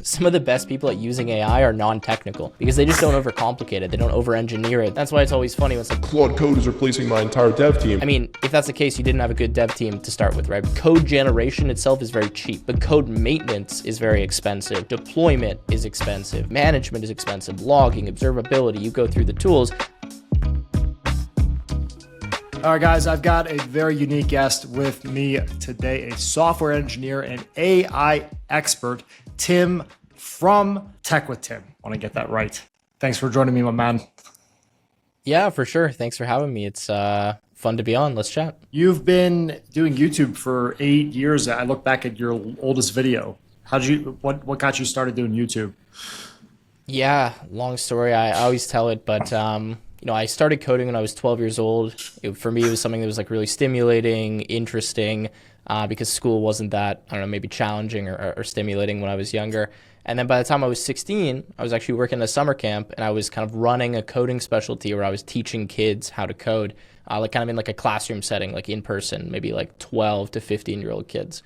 Some of the best people at using AI are non-technical because they just don't overcomplicate it. They don't over-engineer it. That's why it's always funny when it's like, Claude Code is replacing my entire dev team. I mean, if that's the case, you didn't have a good dev team to start with, right? Code generation itself is very cheap, but code maintenance is very expensive. Deployment is expensive. Management is expensive. Logging, observability, you go through the tools. All right, guys, I've got a very unique guest with me today, a software engineer and AI expert, Tim from Tech with Tim. I want to get that right. Thanks for joining me, my man. Yeah, for sure. Thanks for having me. It's fun to be on. Let's chat. You've been doing YouTube for 8 years. I look back at your oldest video. What got you started doing YouTube? Yeah, long story. I always tell it, but I started coding when I was 12 years old. For me, it was something that was like really stimulating, interesting, because school wasn't that, I don't know, maybe challenging or stimulating when I was younger. And then by the time I was 16, I was actually working at a summer camp, and I was kind of running a coding specialty where I was teaching kids how to code, like kind of in like a classroom setting, like in person, maybe like 12 to 15-year-old kids.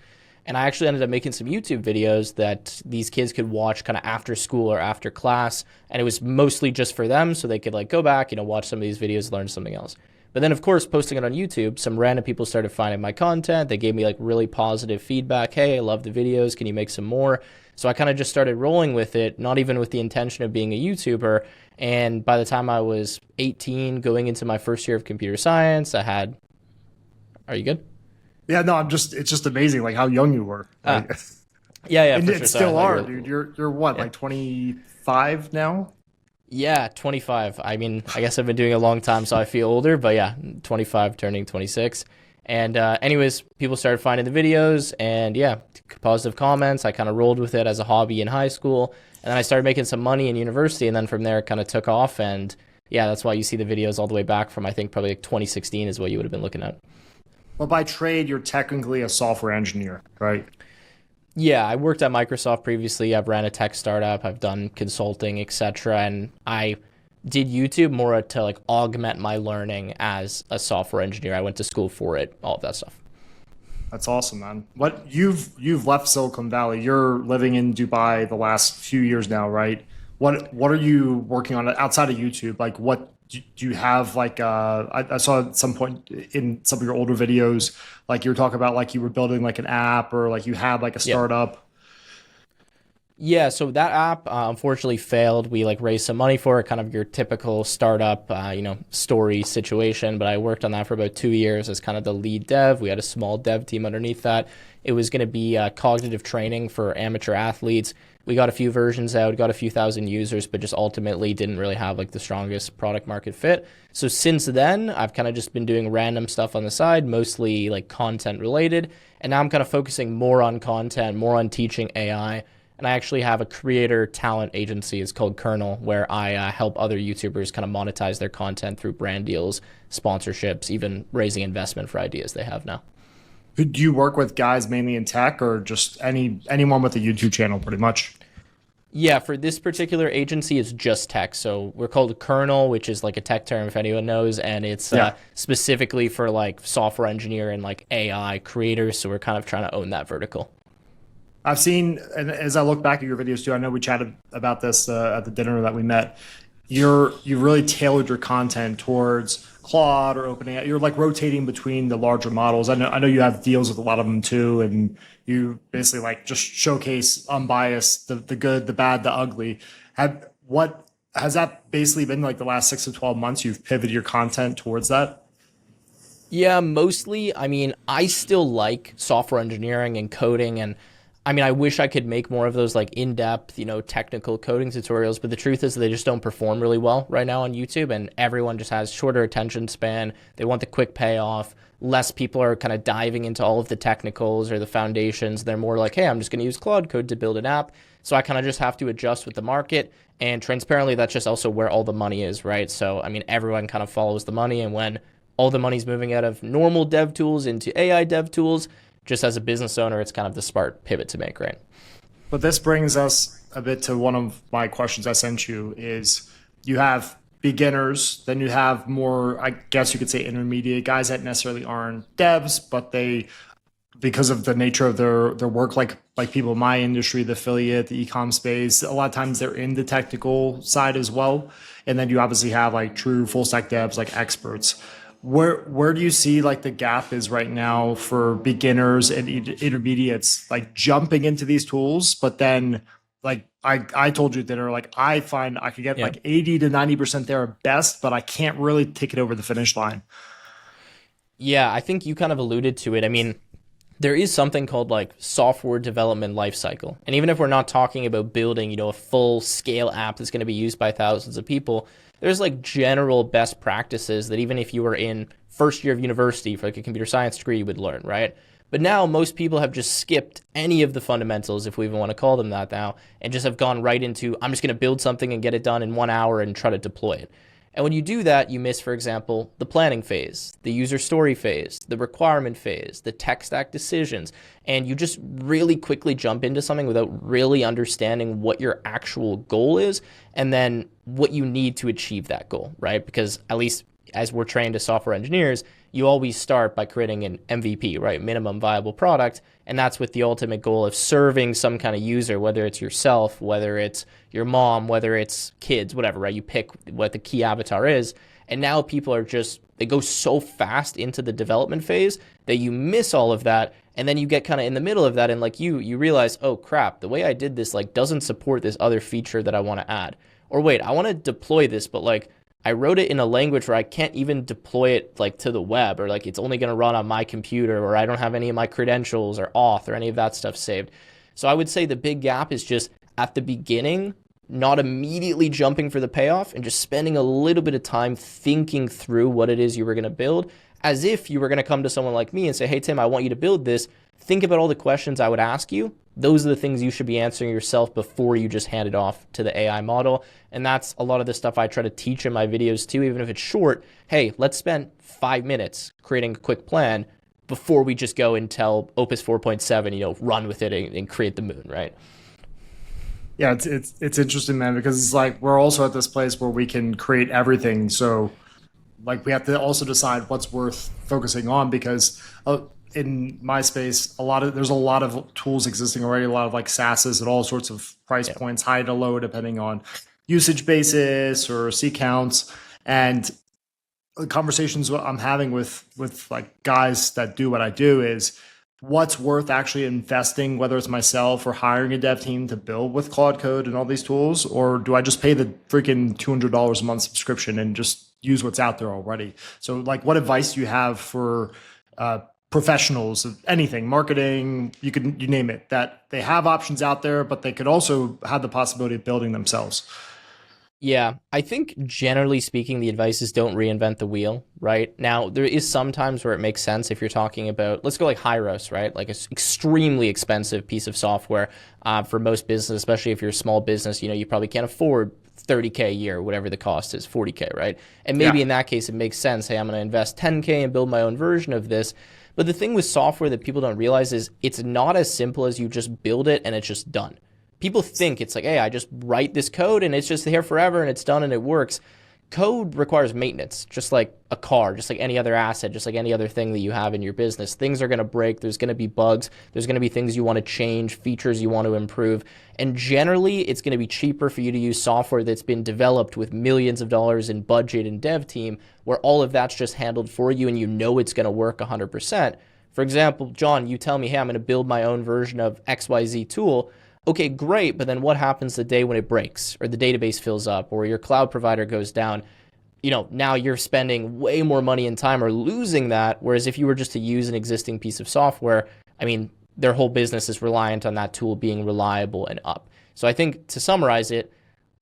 And I actually ended up making some YouTube videos that these kids could watch kind of after school or after class. And it was mostly just for them so they could like go back, watch some of these videos, learn something else. But then, of course, posting it on YouTube, some random people started finding my content. They gave me like really positive feedback. Hey, I love the videos. Can you make some more? So I kind of just started rolling with it, not even with the intention of being a YouTuber. And by the time I was 18, going into my first year of computer science, I had, are you good? Yeah, no, it's just amazing, like how young you were. Like, yeah, and for it sure. still are, dude. You're what, like 25 now? Yeah, 25. I mean, I guess I've been doing it a long time, so I feel older, but yeah, 25, turning 26. And anyways, people started finding the videos, and yeah, positive comments. I kind of rolled with it as a hobby in high school, and then I started making some money in university, and then from there it kind of took off. And yeah, that's why you see the videos all the way back from, I think, probably like 2016 is what you would have been looking at. Well, by trade, you're technically a software engineer, right? Yeah, I worked at Microsoft previously. I've ran a tech startup. I've done consulting, etc. And I did YouTube more to like augment my learning as a software engineer. I went to school for it, all of that stuff. That's awesome, man. What you've left Silicon Valley. You're living in Dubai the last few years now, right? What are you working on outside of YouTube? Like, what do you have? Like, I saw at some point in some of your older videos, like you were talking about, like you were building like an app, or like you had like a startup. Yeah, so that app unfortunately failed. We like raised some money for it, kind of your typical startup, story situation. But I worked on that for about 2 years as kind of the lead dev. We had a small dev team underneath that. It was going to be cognitive training for amateur athletes. We got a few versions out, got a few thousand users, but just ultimately didn't really have like the strongest product market fit. So since then, I've kind of just been doing random stuff on the side, mostly like content related. And now I'm kind of focusing more on content, more on teaching AI. And I actually have a creator talent agency. It's called Kernel, where I help other YouTubers kind of monetize their content through brand deals, sponsorships, even raising investment for ideas they have now. Do you work with guys mainly in tech, or just anyone with a YouTube channel, pretty much? Yeah, for this particular agency, it's just tech. So we're called Kernel, which is like a tech term if anyone knows, and it's specifically for like software engineer and like AI creators. So we're kind of trying to own that vertical. I've seen, and as I look back at your videos too, I know we chatted about this at the dinner that we met. You really tailored your content towards Claude or OpenAI. You're like rotating between the larger models. I know you have deals with a lot of them too, and you basically like just showcase unbiased, the good, the bad, the ugly. What has that basically been like the last 6 to 12 months? You've pivoted your content towards that? Yeah, mostly. I mean, I still like software engineering and coding, and I mean, I wish I could make more of those like in-depth, technical coding tutorials, but the truth is they just don't perform really well right now on YouTube, and everyone just has shorter attention span. They want the quick payoff. Less people are kind of diving into all of the technicals or the foundations. They're more like, hey, I'm just going to use Claude Code to build an app. So I kind of just have to adjust with the market. And transparently, that's just also where all the money is, right? So, I mean, everyone kind of follows the money. And when all the money's moving out of normal dev tools into AI dev tools, just as a business owner, it's kind of the smart pivot to make, right? But this brings us a bit to one of my questions I sent you is you have beginners, then you have more, I guess you could say intermediate guys that necessarily aren't devs, but they because of the nature of their work, like people in my industry, the affiliate, the ecom space, a lot of times they're in the technical side as well. And then you obviously have like true full stack devs, like experts. Where do you see like the gap is right now for beginners and intermediates, like jumping into these tools, but then like I told you at dinner, like I find I could get Yeah. like 80 to 90% there at best, but I can't really take it over the finish line. Yeah, I think you kind of alluded to it. I mean, there is something called like software development lifecycle. And even if we're not talking about building, a full scale app that's going to be used by thousands of people, there's like general best practices that even if you were in first year of university for like a computer science degree, you would learn, right? But now most people have just skipped any of the fundamentals, if we even want to call them that now, and just have gone right into, I'm just going to build something and get it done in 1 hour and try to deploy it. And when you do that, you miss, for example, the planning phase, the user story phase, the requirement phase, the tech stack decisions, and you just really quickly jump into something without really understanding what your actual goal is and then what you need to achieve that goal, right? Because at least as we're trained as software engineers, you always start by creating an MVP, right? Minimum viable product. And that's with the ultimate goal of serving some kind of user, whether it's yourself, whether it's your mom, whether it's kids, whatever, right? You pick what the key avatar is. And now people are they go so fast into the development phase that you miss all of that. And then you get kind of in the middle of that. And like you realize, oh crap, the way I did this like doesn't support this other feature that I want to add. Or wait, I want to deploy this, but like I wrote it in a language where I can't even deploy it like to the web, or like it's only going to run on my computer, or I don't have any of my credentials or auth or any of that stuff saved. So I would say the big gap is just at the beginning, not immediately jumping for the payoff and just spending a little bit of time thinking through what it is you were going to build, as if you were going to come to someone like me and say, hey, Tim, I want you to build this. Think about all the questions I would ask you. Those are the things you should be answering yourself before you just hand it off to the AI model. And that's a lot of the stuff I try to teach in my videos too, even if it's short. Hey, let's spend 5 minutes creating a quick plan before we just go and tell Opus 4.7, run with it and create the moon, right? Yeah, it's interesting, man, because it's like we're also at this place where we can create everything. So like we have to also decide what's worth focusing on, because in my space, there's a lot of tools existing already, a lot of like SaaSes at all sorts of price points, high to low, depending on usage basis or seat counts. And the conversations I'm having with like guys that do what I do is what's worth actually investing, whether it's myself or hiring a dev team to build with Claude Code and all these tools, or do I just pay the freaking $200 a month subscription and just use what's out there already? So like, what advice do you have for professionals of anything, marketing, you name it, that they have options out there, but they could also have the possibility of building themselves? Yeah, I think generally speaking, the advice is don't reinvent the wheel, right? Now, there is some times where it makes sense if you're talking about, let's go like Hyros, right? Like it's extremely expensive piece of software for most business, especially if you're a small business, you probably can't afford 30K a year, whatever the cost is, 40K, right? And maybe in that case, it makes sense. Hey, I'm going to invest 10K and build my own version of this. But the thing with software that people don't realize is it's not as simple as you just build it and it's just done. People think it's like, hey, I just write this code and it's just here forever and it's done and it works. Code requires maintenance, just like a car, just like any other asset, just like any other thing that you have in your business. Things are going to break. There's going to be bugs. There's going to be things you want to change, features you want to improve. And generally, it's going to be cheaper for you to use software that's been developed with millions of dollars in budget and dev team, where all of that's just handled for you and it's going to work 100%. For example, John, you tell me, hey, I'm going to build my own version of XYZ tool. Okay, great, but then what happens the day when it breaks or the database fills up or your cloud provider goes down? Now you're spending way more money and time or losing that, whereas if you were just to use an existing piece of software, I mean, their whole business is reliant on that tool being reliable and up. So I think to summarize it,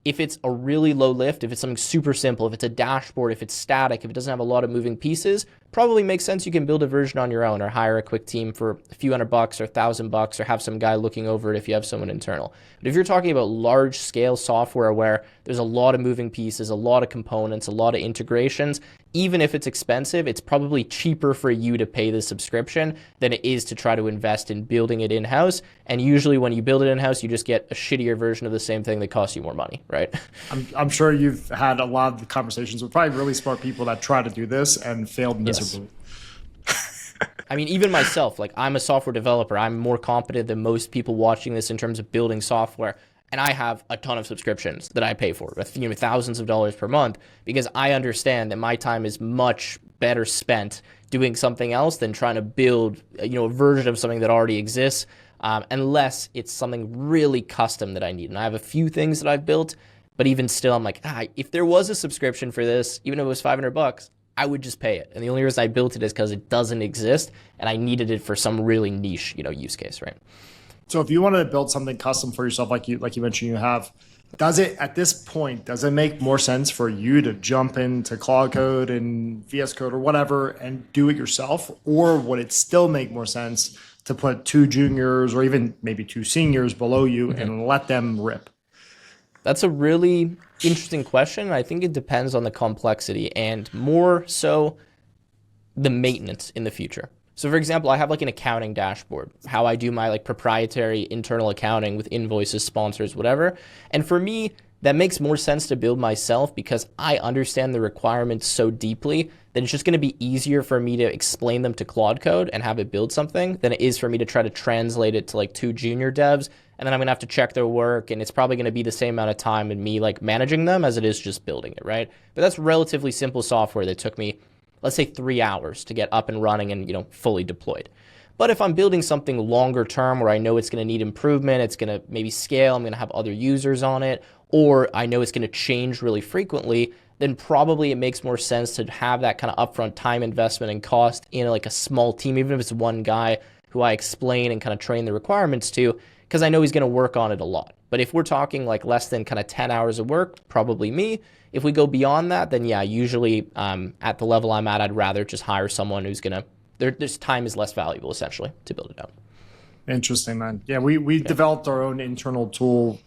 if it's a really low lift, if it's something super simple, if it's a dashboard, if it's static, if it doesn't have a lot of moving pieces, probably makes sense you can build a version on your own or hire a quick team for a few $100 or $1,000 or have some guy looking over it if you have someone internal. But if you're talking about large scale software where there's a lot of moving pieces, a lot of components, a lot of integrations, even if it's expensive, it's probably cheaper for you to pay the subscription than it is to try to invest in building it in-house. And usually when you build it in-house, you just get a shittier version of the same thing that costs you more money, right? I'm sure you've had a lot of conversations with probably really smart people that try to do this and failed miserably. I mean, even myself, like I'm a software developer. I'm more competent than most people watching this in terms of building software. And I have a ton of subscriptions that I pay for, thousands of dollars per month, because I understand that my time is much better spent doing something else than trying to build, a version of something that already exists, unless it's something really custom that I need. And I have a few things that I've built, but even still, I'm like, if there was a subscription for this, even if it was $500, I would just pay it. And the only reason I built it is because it doesn't exist, and I needed it for some really niche, use case, right? So if you wanted to build something custom for yourself, like you mentioned you have, does it make more sense for you to jump into Claude Code and VS Code or whatever and do it yourself? Or would it still make more sense to put 2 juniors or even maybe 2 seniors below you and let them rip? That's a really interesting question. I think it depends on the complexity and more so the maintenance in the future. So for example, I have like an accounting dashboard, how I do my like proprietary internal accounting with invoices, sponsors, whatever. And for me, that makes more sense to build myself because I understand the requirements so deeply that it's just going to be easier for me to explain them to Claude Code and have it build something than it is for me to try to translate it to like 2 junior devs. And then I'm going to have to check their work, and it's probably going to be the same amount of time in me like managing them as it is just building it, right? But that's relatively simple software that took me, let's say, 3 hours to get up and running and, fully deployed. But if I'm building something longer term where I know it's going to need improvement, it's going to maybe scale, I'm going to have other users on it, or I know it's going to change really frequently, then probably it makes more sense to have that kind of upfront time investment and cost in like a small team, even if it's one guy who I explain and kind of train the requirements to, because I know he's going to work on it a lot. But if we're talking like less than kind of 10 hours of work, probably me. If we go beyond that, then yeah, usually at the level I'm at, I'd rather just hire someone who's going to, their time is less valuable essentially to build it out. Interesting, man. Yeah, we developed our own internal tool,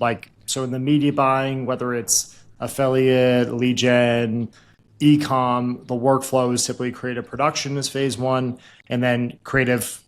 so in the media buying, whether it's affiliate, lead gen, eCom, the workflow is typically creative production is phase 1, and then creative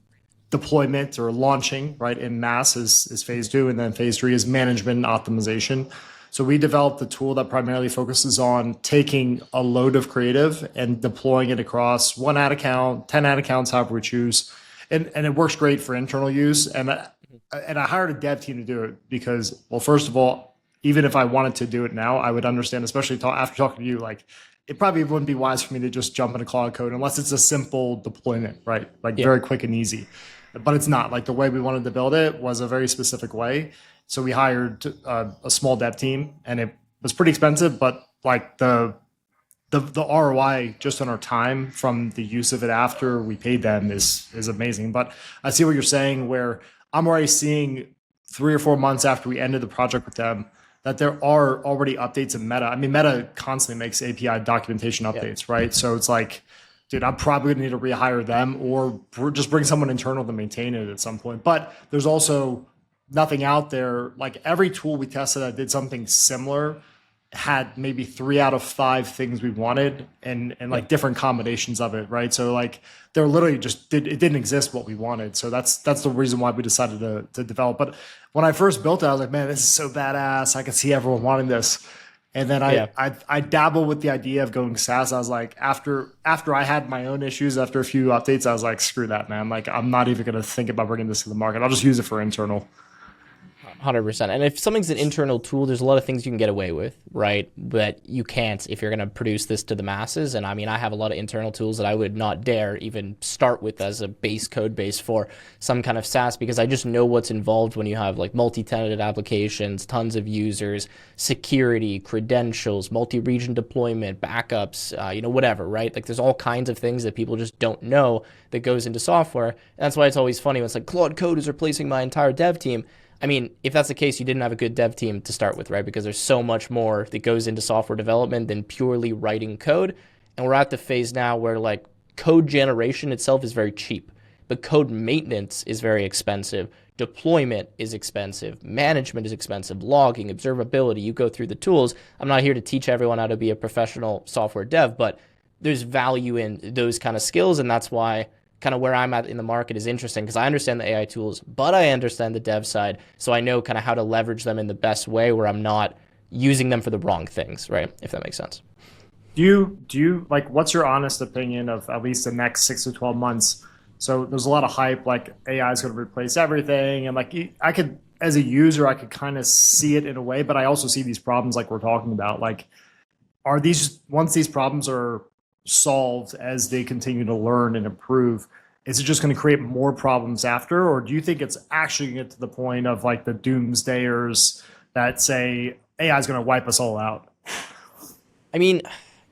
deployment or launching, right, in mass is phase 2, and then phase 3 is management and optimization. So we developed a tool that primarily focuses on taking a load of creative and deploying it across 1 ad account, 10 ad accounts, however we choose. And it works great for internal use. And I hired a dev team to do it because, well, first of all, even if I wanted to do it now, I would understand, especially after talking to you, like it probably wouldn't be wise for me to just jump into Claude Code unless it's a simple deployment, right? Very quick and easy. But it's not. Like the way we wanted to build it was a very specific way. So we hired a small dev team, and it was pretty expensive, but like the ROI just on our time from the use of it after we paid them is amazing. But I see what you're saying, where I'm already seeing 3 or 4 months after we ended the project with them that there are already updates in Meta. I mean, Meta constantly makes API documentation updates, right? So it's like, dude, I'm probably gonna need to rehire them or just bring someone internal to maintain it at some point. But there's also nothing out there. Like every tool we tested that did something similar had maybe 3 out of 5 things we wanted and like different combinations of it, right? So like they're literally it didn't exist what we wanted. So that's the reason why we decided to develop. But when I first built it, I was like, man, this is so badass. I could see everyone wanting this. And then I dabble with the idea of going SaaS. I was like, after I had my own issues, after a few updates, I was like, screw that, man. Like I'm not even going to think about bringing this to the market. I'll just use it for internal. 100%. And if something's an internal tool, there's a lot of things you can get away with, right? But you can't if you're going to produce this to the masses. And I mean, I have a lot of internal tools that I would not dare even start with as a base code base for some kind of SaaS, because I just know what's involved when you have like multi-tenanted applications, tons of users, security, credentials, multi-region deployment, backups, whatever, right? Like there's all kinds of things that people just don't know that goes into software. And that's why it's always funny when it's like Claude Code is replacing my entire dev team. I mean, if that's the case, you didn't have a good dev team to start with, right? Because there's so much more that goes into software development than purely writing code. And we're at the phase now where like code generation itself is very cheap, but code maintenance is very expensive. Deployment is expensive. Management is expensive. Logging, observability, you go through the tools. I'm not here to teach everyone how to be a professional software dev, but there's value in those kind of skills. And that's why kind of where I'm at in the market is interesting, because I understand the AI tools, but I understand the dev side. So I know kind of how to leverage them in the best way where I'm not using them for the wrong things, right? If that makes sense. Do you like, what's your honest opinion of at least the next 6 to 12 months? So there's a lot of hype, like AI is going to replace everything, and like I could, as a user, I could kind of see it in a way, but I also see these problems like we're talking about. Like, are these once these problems are solved as they continue to learn and improve, is it just going to create more problems after, or do you think it's actually going to get to the point of like the doomsdayers that say AI is going to wipe us all out? I mean,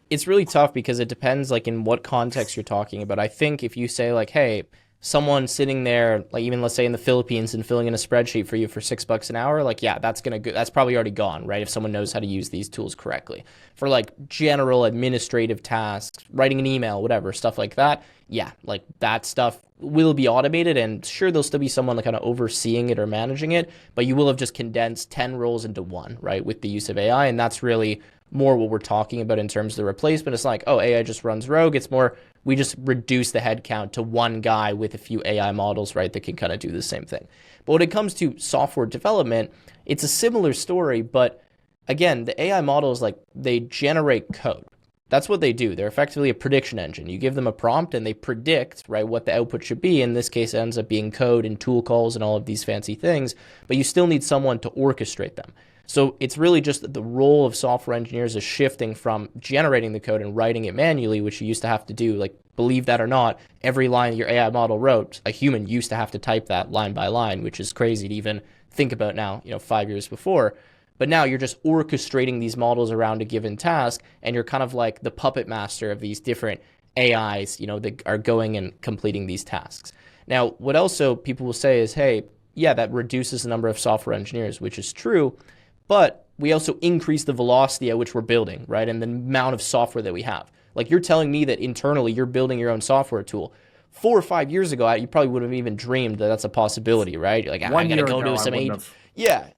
it's really tough because it depends like in what context you're talking about. I think if you say like, hey, someone sitting there, like even let's say in the Philippines and filling in a spreadsheet for you for $6 an hour, like yeah, that's probably already gone, right? If someone knows how to use these tools correctly. For like general administrative tasks, writing an email, whatever, stuff like that, yeah, like that stuff will be automated, and sure there'll still be someone like kind of overseeing it or managing it, but you will have just condensed 10 roles into one, right, with the use of AI, and that's really more what we're talking about in terms of the replacement. It's like, oh, AI just runs rogue. It's more, we just reduce the headcount to one guy with a few AI models, right, that can kind of do the same thing. But when it comes to software development, it's a similar story, but again, the AI models, like they generate code. That's what they do. They're effectively a prediction engine. You give them a prompt and they predict, right, what the output should be. In this case, it ends up being code and tool calls and all of these fancy things, but you still need someone to orchestrate them. So it's really just that the role of software engineers is shifting from generating the code and writing it manually, which you used to have to do. Like, believe that or not, every line your AI model wrote, a human used to have to type that line by line, which is crazy to even think about now, 5 years before. But now you're just orchestrating these models around a given task, and you're kind of like the puppet master of these different AIs, that are going and completing these tasks. Now, what also people will say is, hey, yeah, that reduces the number of software engineers, which is true. But we also increase the velocity at which we're building, right? And the amount of software that we have. Like you're telling me that internally you're building your own software tool. 4 or 5 years ago, you probably would have even dreamed that that's a possibility, right? You're like, I'm going to go to some age. Yeah,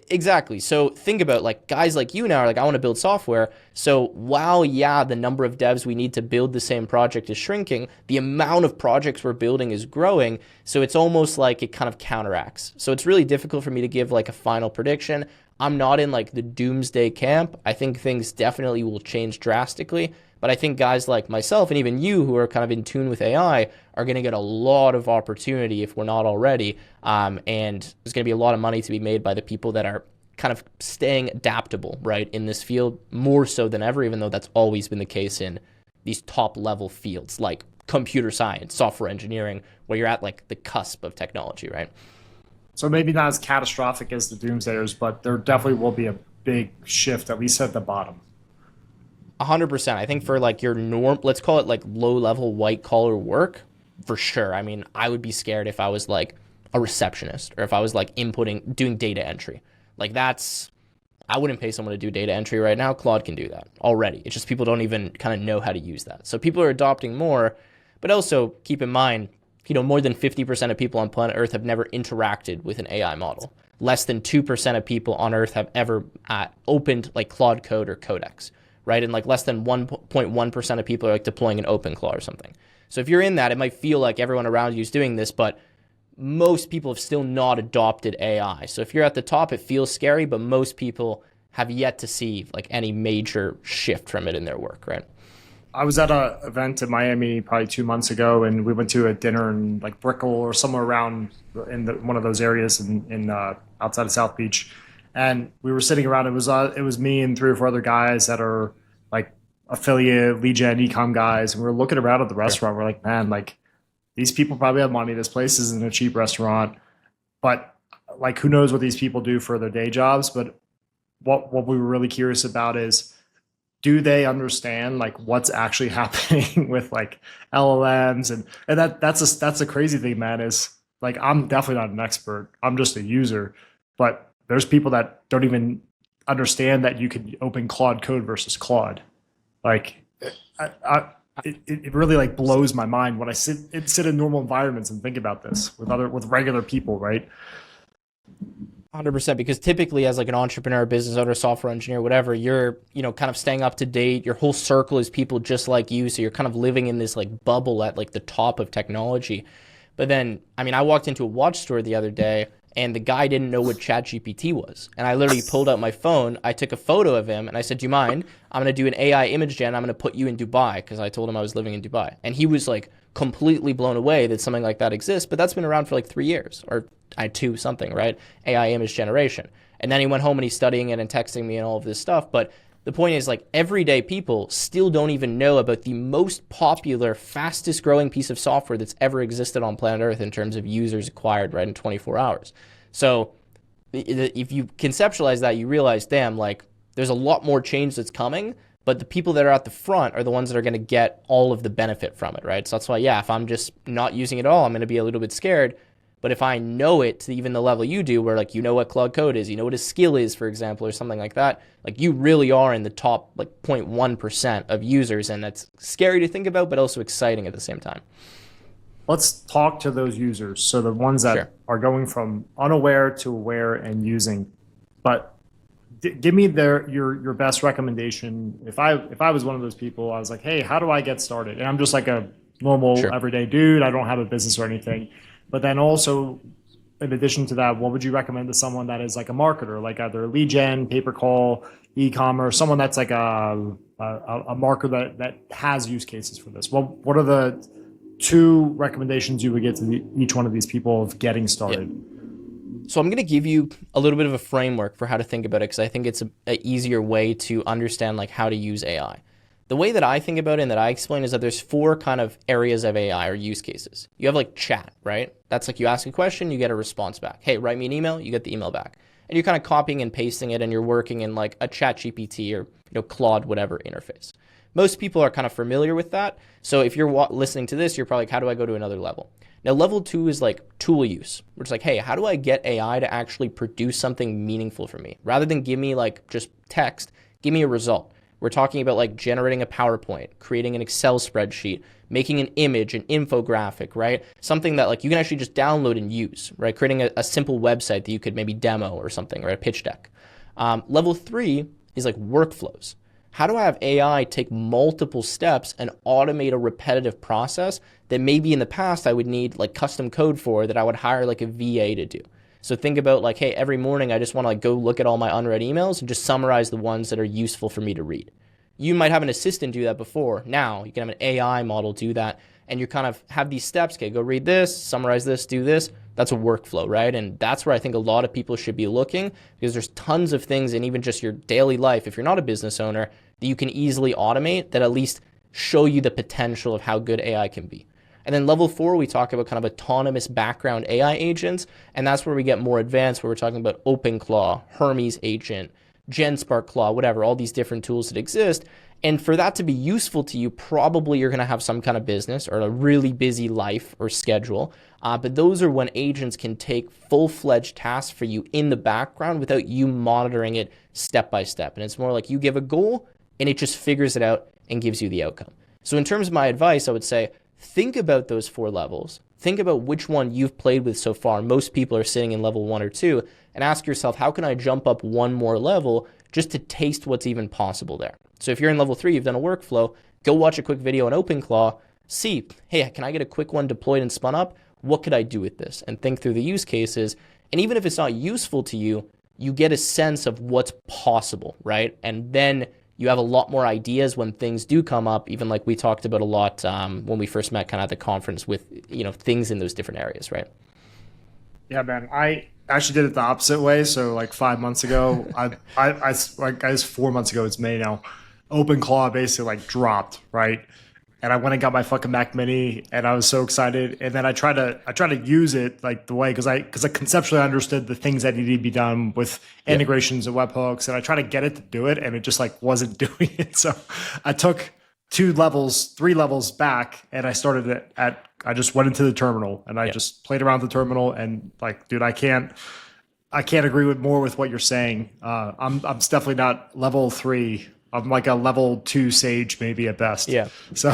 exactly. So think about like guys like you now are like, I want to build software. So while, yeah, the number of devs we need to build the same project is shrinking, the amount of projects we're building is growing. So it's almost like it kind of counteracts. So it's really difficult for me to give like a final prediction. I'm not in like the doomsday camp. I think things definitely will change drastically, but I think guys like myself and even you who are kind of in tune with AI are going to get a lot of opportunity if we're not already. And there's going to be a lot of money to be made by the people that are kind of staying adaptable, right, in this field more so than ever, even though that's always been the case in these top level fields like computer science, software engineering, where you're at like the cusp of technology, right? So maybe not as catastrophic as the doomsdayers, but there definitely will be a big shift, at least at the bottom. 100%. I think for like your norm, let's call it like low level white collar work, for sure. I mean, I would be scared if I was like a receptionist or if I was like doing data entry. Like I wouldn't pay someone to do data entry right now. Claude can do that already. It's just people don't even kind of know how to use that. So people are adopting more, but also keep in mind, more than 50% of people on planet Earth have never interacted with an AI model. Less than 2% of people on Earth have ever opened like Claude Code or Codex, right? And like less than 1.1% of people are like deploying an OpenClaw or something. So if you're in that, it might feel like everyone around you is doing this, but most people have still not adopted AI. So if you're at the top, it feels scary, but most people have yet to see like any major shift from it in their work, right? I was at an event in Miami probably 2 months ago, and we went to a dinner in like Brickell or somewhere around in one of those areas in outside of South Beach. And we were sitting around. It was me and 3 or 4 other guys that are like affiliate, lead gen, eCom guys, and we were looking around at the restaurant. We're like, man, like these people probably have money. This place isn't a cheap restaurant, but like who knows what these people do for their day jobs? But what we were really curious about is, do they understand like what's actually happening with like LLMs and that's a crazy thing, man, is like I'm definitely not an expert. I'm just a user, but there's people that don't even understand that you could open Claude Code versus Claude. Like it really like blows my mind when I sit in normal environments and think about this with regular people, right? 100%, because typically as like an entrepreneur, business owner, software engineer, whatever, you're, kind of staying up to date. Your whole circle is people just like you. So you're kind of living in this like bubble at like the top of technology. But then, I mean, I walked into a watch store the other day and the guy didn't know what ChatGPT was. And I literally pulled out my phone, I took a photo of him, and I said, do you mind? I'm going to do an AI image gen. I'm going to put you in Dubai, because I told him I was living in Dubai. And he was like completely blown away that something like that exists, but that's been around for like 3 years, or two something, right? AI image generation. And then he went home and he's studying it and texting me and all of this stuff. But the point is, like, everyday people still don't even know about the most popular, fastest growing piece of software that's ever existed on planet Earth in terms of users acquired, right, in 24 hours. So if you conceptualize that, you realize, damn, like, there's a lot more change that's coming, but the people that are at the front are the ones that are going to get all of the benefit from it, right? So that's why, yeah, if I'm just not using it all, I'm going to be a little bit scared. But if I know it to even the level you do, where like you know what Claude Code is, you know what a skill is, for example, or something like that, like you really are in the top like 0.1% of users, and that's scary to think about, but also exciting at the same time. Let's talk to those users. So the ones that are going from unaware to aware and using. But give me your best recommendation. If I was one of those people, I was like, hey, how do I get started? And I'm just like a normal everyday dude. I don't have a business or anything. But then also, in addition to that, what would you recommend to someone that is like a marketer, like either lead gen, pay-per-call, e-commerce, someone that's like a marketer that has use cases for this? What are the 2 recommendations you would get to each one of these people of getting started? So I'm going to give you a little bit of a framework for how to think about it, because I think it's an easier way to understand like how to use AI. The way that I think about it and that I explain is that there's 4 kind of areas of AI or use cases. You have like chat, right? That's like you ask a question, you get a response back. Hey, write me an email, you get the email back. And you're kind of copying and pasting it, and you're working in like a ChatGPT or Claude whatever interface. Most people are kind of familiar with that. So if you're listening to this, you're probably like, how do I go to another level? Now, level 2 is like tool use, which is like, hey, how do I get AI to actually produce something meaningful for me? Rather than give me like just text, give me a result. We're talking about like generating a PowerPoint, creating an Excel spreadsheet, making an image, an infographic, right? Something that like you can actually just download and use, right? Creating a simple website that you could maybe demo or something, right? A pitch deck. Level 3 is like workflows. How do I have AI take multiple steps and automate a repetitive process that maybe in the past I would need like custom code for, that I would hire like a VA to do? So think about like, hey, every morning I just want to like go look at all my unread emails and just summarize the ones that are useful for me to read. You might have an assistant do that before. Now you can have an AI model do that, and you kind of have these steps. Okay, go read this, summarize this, do this. That's a workflow, right? And that's where I think a lot of people should be looking, because there's tons of things in even just your daily life, if you're not a business owner, that you can easily automate that at least show you the potential of how good AI can be. And then level 4, we talk about kind of autonomous background AI agents, and that's where we get more advanced, where we're talking about OpenClaw, Hermes agent, GenSpark Claw, whatever, all these different tools that exist. And for that to be useful to you, probably you're going to have some kind of business or a really busy life or schedule. But those are when agents can take full-fledged tasks for you in the background without you monitoring it step by step. And it's more like you give a goal and it just figures it out and gives you the outcome. So in terms of my advice, I would say, think about those 4 levels. Think about which one you've played with so far. Most people are sitting in level 1 or 2, and ask yourself, how can I jump up one more level just to taste what's even possible there? So if you're in level 3, you've done a workflow, go watch a quick video on OpenClaw, see, hey, can I get a quick one deployed and spun up? What could I do with this? And think through the use cases. And even if it's not useful to you, you get a sense of what's possible, right? And then you have a lot more ideas when things do come up, even like we talked about a lot when we first met kind of at the conference with, things in those different areas, right? Yeah, man. I actually did it the opposite way. So like 5 months ago, I guess 4 months ago, it's May now, OpenClaw basically like dropped, right? And I went and got my fucking Mac Mini, and I was so excited. And then I tried to use it like the way, because I conceptually understood the things that needed to be done with integrations and webhooks, and I tried to get it to do it, and it just like wasn't doing it. So I took 3 levels back, and I started it I just went into the terminal, and I just played around with the terminal, and like, dude, I can't agree with more with what you're saying. I'm definitely not level 3. I'm like a level 2 sage, maybe at best. Yeah. So,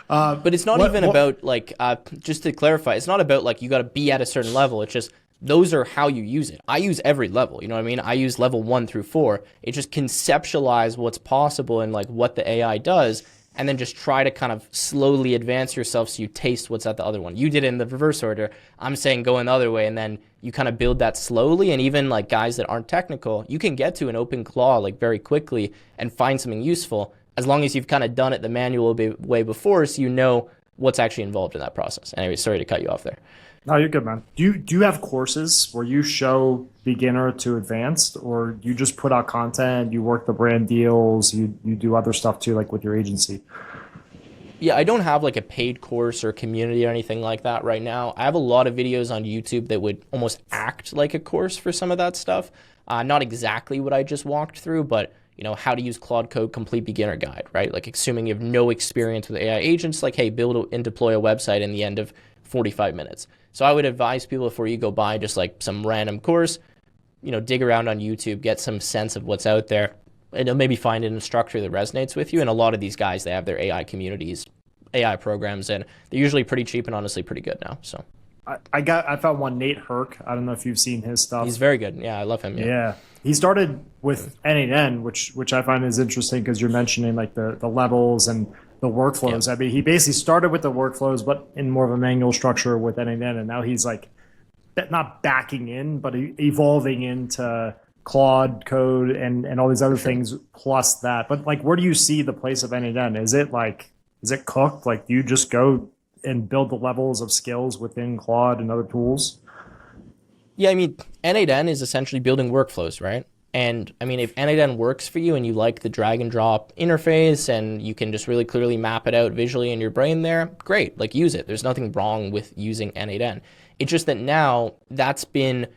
but it's not even about like, just to clarify, it's not about like you got to be at a certain level. It's just those are how you use it. I use every level. You know what I mean? I use level 1 through 4. It just conceptualize what's possible and like what the AI does. and then just try to kind of slowly advance yourself so you taste what's at the other one. You did it in the reverse order. I'm saying go in the other way, and then you kind of build that slowly. And even like guys that aren't technical, you can get to an open claw like very quickly and find something useful as long as you've kind of done it the manual way before, so you know what's actually involved in that process. Anyway, sorry to cut you off there. No, you're good, man. Do you have courses where you show beginner to advanced, or you just put out content, you work the brand deals, you do other stuff too, like with your agency? Yeah, I don't have like a paid course or community or anything like that right now. I have a lot of videos on YouTube that would almost act like a course for some of that stuff. Not exactly what I just walked through, but how to use Claude Code complete beginner guide, right? Like assuming you have no experience with AI agents, like, hey, build and deploy a website in the end of 45 minutes. So I would advise people before you go buy just like some random course, dig around on YouTube, get some sense of what's out there, and maybe find an instructor that resonates with you. And a lot of these guys, they have their AI communities, AI programs, and they're usually pretty cheap and honestly pretty good now. So I found one, Nate Herc. I don't know if you've seen his stuff. He's very good. Yeah, I love him. Yeah. He started with N8N, which I find is interesting because you're mentioning like the levels and the workflows. Yeah. I mean, he basically started with the workflows, but in more of a manual structure with N8N, and now he's like not backing in, but evolving into Claude Code and all these other things plus that. But like, where do you see the place of N8N? Is it cooked? Like, do you just go and build the levels of skills within Claude and other tools? Yeah, I mean, N8N is essentially building workflows, right? And I mean, if N8N works for you and you like the drag and drop interface and you can just really clearly map it out visually in your brain there, great, like use it. There's nothing wrong with using N8N. It's just that now that's been,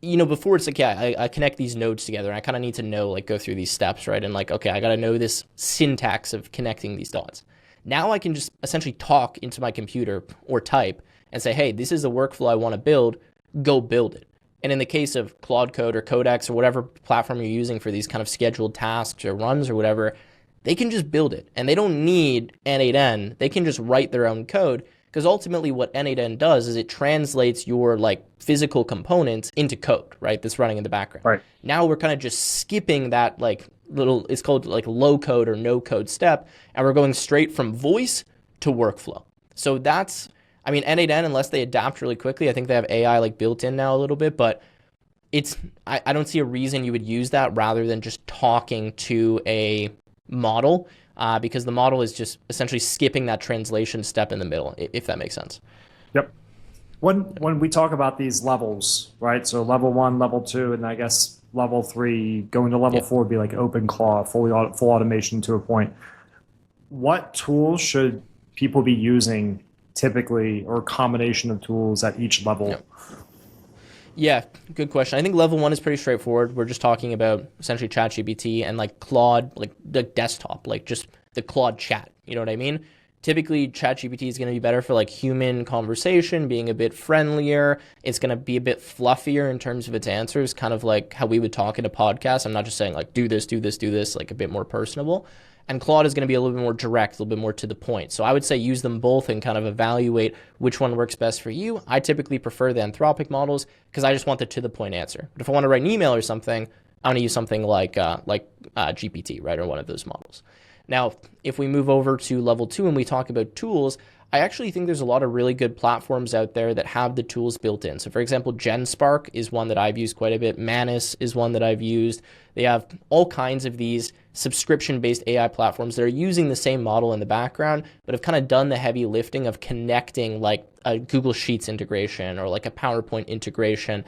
before it's like, yeah, I connect these nodes together and I kind of need to know, like go through these steps, right? And like, okay, I got to know this syntax of connecting these dots. Now I can just essentially talk into my computer or type and say, hey, this is the workflow I want to build, go build it. And in the case of Claude Code or Codex or whatever platform you're using for these kind of scheduled tasks or runs or whatever, they can just build it. And they don't need N8N. They can just write their own code, because ultimately what N8N does is it translates your like physical components into code, right? That's running in the background. Right. Now we're kind of just skipping that like little, it's called like low code or no code step. And we're going straight from voice to workflow. So that's, I mean, N8N, unless they adapt really quickly, I think they have AI like built in now a little bit, but I don't see a reason you would use that rather than just talking to a model, because the model is just essentially skipping that translation step in the middle, if that makes sense. Yep. When we talk about these levels, right? So level 1, level 2, and I guess level 3, going to level 4 would be like OpenClaw, full automation to a point. What tools should people be using typically, or a combination of tools at each level? Yeah, good question. I think level 1 is pretty straightforward. We're just talking about essentially ChatGPT and like Claude, like the desktop, like just the Claude chat. You know what I mean? Typically, ChatGPT is going to be better for like human conversation, being a bit friendlier. It's going to be a bit fluffier in terms of its answers, kind of like how we would talk in a podcast. I'm not just saying like do this, do this, do this, like a bit more personable. And Claude is going to be a little bit more direct, a little bit more to the point. So I would say use them both and kind of evaluate which one works best for you. I typically prefer the Anthropic models because I just want the to the point answer. But if I want to write an email or something, I'm going to use something like GPT, right, or one of those models. Now, if we move over to level 2 and we talk about tools, I actually think there's a lot of really good platforms out there that have the tools built in. So for example, GenSpark is one that I've used quite a bit. Manus is one that I've used. They have all kinds of these subscription-based AI platforms that are using the same model in the background, but have kind of done the heavy lifting of connecting like a Google Sheets integration or like a PowerPoint integration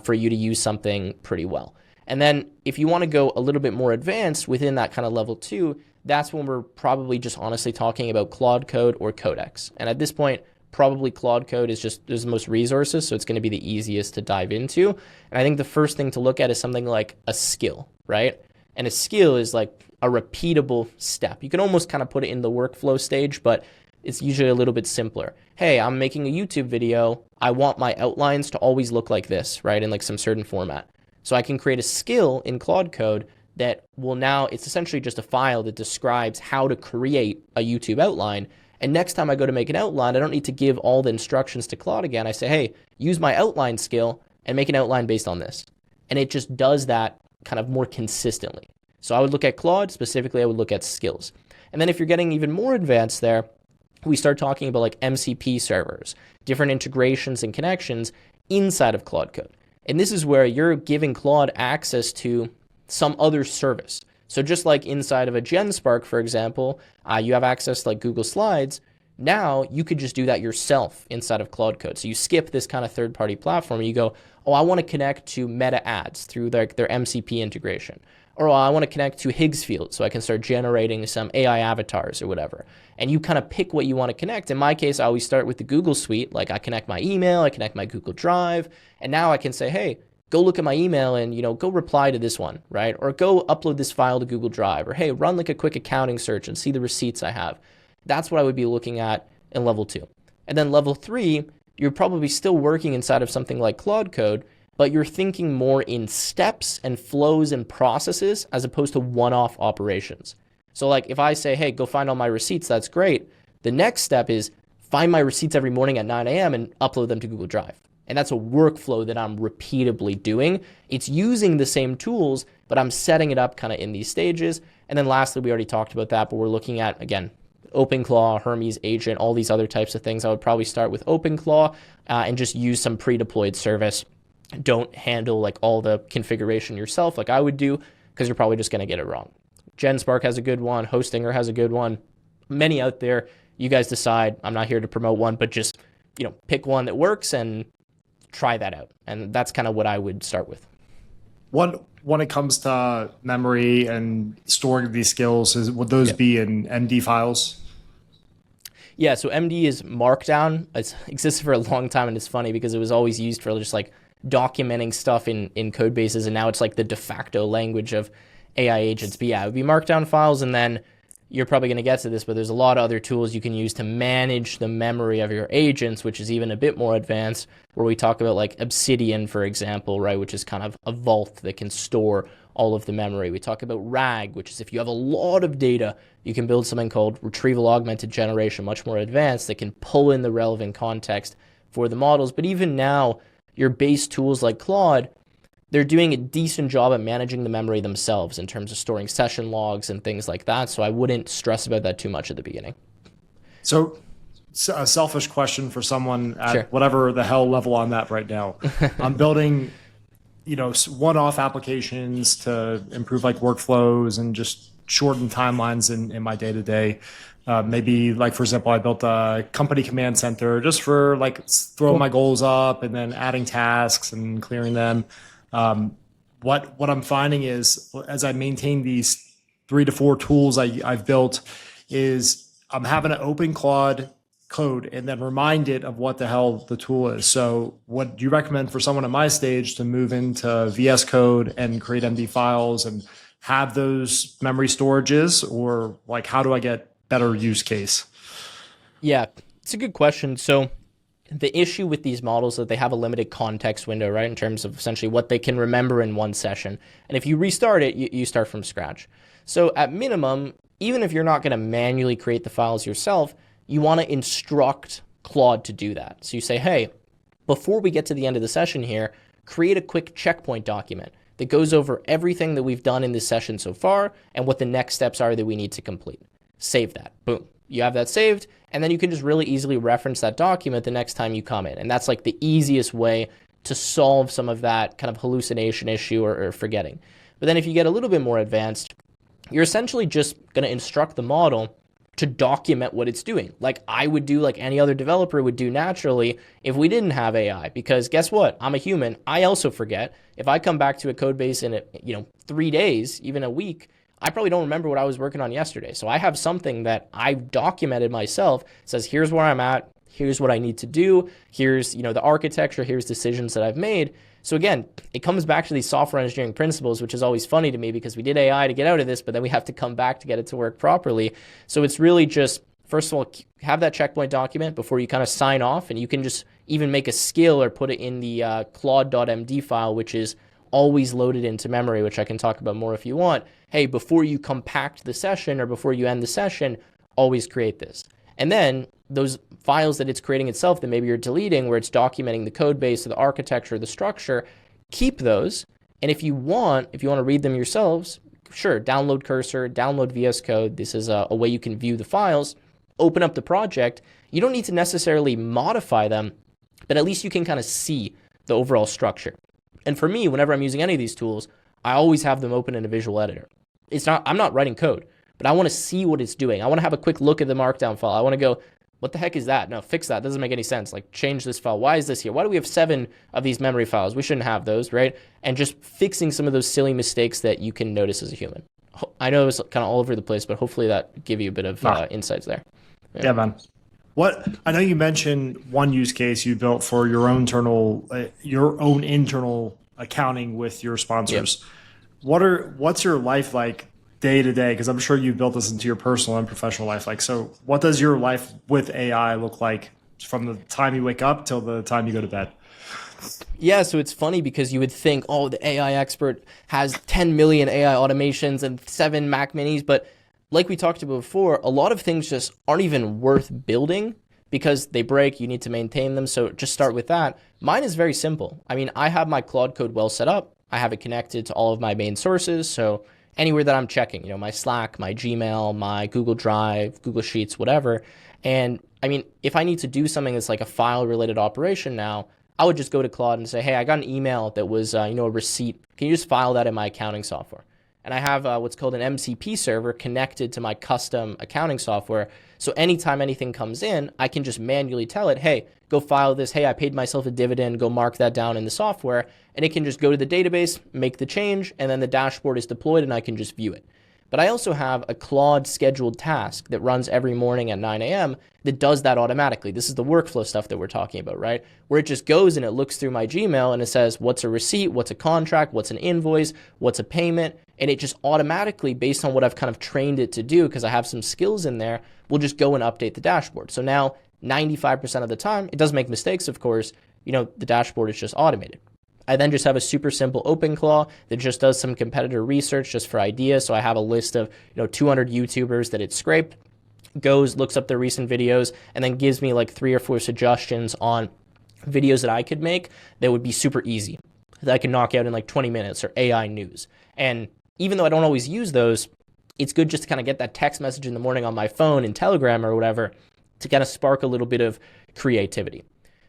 for you to use something pretty well. And then if you want to go a little bit more advanced within that kind of level 2, that's when we're probably just honestly talking about Claude Code or Codex. And at this point, probably Claude Code is just, there's the most resources, so it's going to be the easiest to dive into. And I think the first thing to look at is something like a skill, right? And a skill is like a repeatable step. You can almost kind of put it in the workflow stage, but it's usually a little bit simpler. Hey, I'm making a YouTube video. I want my outlines to always look like this, right? In like some certain format. So I can create a skill in Claude Code that will now, it's essentially just a file that describes how to create a YouTube outline. And next time I go to make an outline, I don't need to give all the instructions to Claude again. I say, hey, use my outline skill and make an outline based on this. And it just does that kind of more consistently. So I would look at Claude, specifically I would look at skills. And then if you're getting even more advanced there, we start talking about like MCP servers, different integrations and connections inside of Claude Code. And this is where you're giving Claude access to some other service. So just like inside of a GenSpark, for example, you have access to like Google Slides. Now you could just do that yourself inside of Claude Code. So you skip this kind of third-party platform and you go, oh, I want to connect to Meta Ads through their MCP integration. Or I want to connect to Higgs Field so I can start generating some AI avatars or whatever. And you kind of pick what you want to connect. In my case, I always start with the Google Suite. Like I connect my email, I connect my Google Drive, and now I can say, hey, go look at my email and, go reply to this one, right? Or go upload this file to Google Drive. Or hey, run like a quick accounting search and see the receipts I have. That's what I would be looking at in level 2. And then level 3, you're probably still working inside of something like Claude Code, but you're thinking more in steps and flows and processes as opposed to one-off operations. So like if I say, hey, go find all my receipts, that's great. The next step is find my receipts every morning at 9 a.m. and upload them to Google Drive. And that's a workflow that I'm repeatedly doing. It's using the same tools, but I'm setting it up kind of in these stages. And then lastly, we already talked about that, but we're looking at, again, OpenClaw, Hermes agent, all these other types of things. I would probably start with OpenClaw and just use some pre-deployed service. Don't handle like all the configuration yourself like I would do, because you're probably just going to get it wrong. GenSpark has a good one. Hostinger has a good one. Many out there. You guys decide. I'm not here to promote one, but just, pick one that works and try that out. And that's kind of what I would start with. When it comes to memory and storing these skills, would those be in MD files? Yeah, so MD is Markdown. It's existed for a long time, and it's funny because it was always used for just like documenting stuff in code bases, and now it's like the de facto language of AI agents. But yeah, it would be Markdown files, and then you're probably going to get to this, but there's a lot of other tools you can use to manage the memory of your agents, which is even a bit more advanced, where we talk about like Obsidian, for example, right, which is kind of a vault that can store all of the memory. We talk about RAG, which is if you have a lot of data, you can build something called retrieval augmented generation, much more advanced, that can pull in the relevant context for the models. But even now, your base tools like Claude, they're doing a decent job at managing the memory themselves in terms of storing session logs and things like that. So I wouldn't stress about that too much at the beginning. So a selfish question for someone at Sure. whatever the hell level I'm at right now. I'm building, one-off applications to improve like workflows and just shorten timelines in my day-to-day. Maybe like, for example, I built a company command center just for like throwing my goals up and then adding tasks and clearing them. What I'm finding is, as I maintain these 3 to 4 tools I've built, is I'm having to open Claude Code and then remind it of what the hell the tool is. So what do you recommend for someone at my stage to move into VS Code and create MD files and have those memory storages, or like how do I get better use case? Yeah, it's a good question. So the issue with these models is that they have a limited context window, right, in terms of essentially what they can remember in one session. And if you restart it, you start from scratch. So at minimum, even if you're not going to manually create the files yourself, you want to instruct Claude to do that. So you say, hey, before we get to the end of the session here, create a quick checkpoint document that goes over everything that we've done in this session so far and what the next steps are that we need to complete. Save that. Boom. You have that saved, and then you can just really easily reference that document the next time you come in. And that's like the easiest way to solve some of that kind of hallucination issue or forgetting. But then if you get a little bit more advanced, you're essentially just going to instruct the model to document what it's doing, like I would do, like any other developer would do naturally if we didn't have AI. Because guess what? I'm a human. I also forget. If I come back to a code base in 3 days, even a week, I probably don't remember what I was working on yesterday. So I have something that I've documented myself, says here's where I'm at, here's what I need to do, here's the architecture, here's decisions that I've made. So again, it comes back to these software engineering principles, which is always funny to me because we did AI to get out of this, but then we have to come back to get it to work properly. So it's really just, first of all, have that checkpoint document before you kind of sign off, and you can just even make a skill or put it in the claude.md file, which is always loaded into memory, which I can talk about more if you want. Hey, before you compact the session or before you end the session, always create this. And then those files that it's creating itself that maybe you're deleting, where it's documenting the code base or the architecture, the structure, keep those. And if you want to read them yourselves, sure, download Cursor, download VS Code. This is a way you can view the files, open up the project. You don't need to necessarily modify them, but at least you can kind of see the overall structure. And for me, whenever I'm using any of these tools, I always have them open in a visual editor. I'm not writing code, but I want to see what it's doing. I want to have a quick look at the markdown file. I want to go, what the heck is that? No, fix that. Doesn't make any sense. Like, change this file. Why is this here? Why do we have 7 of these memory files? We shouldn't have those, right? And just fixing some of those silly mistakes that you can notice as a human. I know it was kind of all over the place, but hopefully that gave you a bit of insights there. Yeah, man. I know you mentioned one use case you built for your own internal accounting with your sponsors. Yep. What's your life like day to day? Because I'm sure you built this into your personal and professional life. Like, so what does your life with AI look like from the time you wake up till the time you go to bed? Yeah, so it's funny because you would think, oh, the AI expert has 10 million AI automations and 7 Mac minis, but like we talked about before, a lot of things just aren't even worth building because they break, you need to maintain them. So just start with that. Mine is very simple. I mean, I have my Claude Code well set up. I have it connected to all of my main sources. So anywhere that I'm checking, my Slack, my Gmail, my Google Drive, Google Sheets, whatever. And I mean, if I need to do something that's like a file related operation now, I would just go to Claude and say, hey, I got an email that was, a receipt. Can you just file that in my accounting software? And I have what's called an MCP server connected to my custom accounting software. So anytime anything comes in, I can just manually tell it, hey, go file this. Hey, I paid myself a dividend. Go mark that down in the software. And it can just go to the database, make the change, and then the dashboard is deployed and I can just view it. But I also have a Claude scheduled task that runs every morning at 9 a.m. that does that automatically. This is the workflow stuff that we're talking about, right? Where it just goes and it looks through my Gmail and it says, what's a receipt, what's a contract, what's an invoice, what's a payment, and it just automatically, based on what I've kind of trained it to do, because I have some skills in there, will just go and update the dashboard. So now 95% of the time, it does make mistakes, of course, the dashboard is just automated. I then just have a super simple OpenClaw that just does some competitor research just for ideas. So I have a list of 200 YouTubers that it scraped, goes, looks up their recent videos, and then gives me like 3 or 4 suggestions on videos that I could make that would be super easy, that I can knock out in like 20 minutes, or AI news. And even though I don't always use those, it's good just to kind of get that text message in the morning on my phone in Telegram or whatever to kind of spark a little bit of creativity.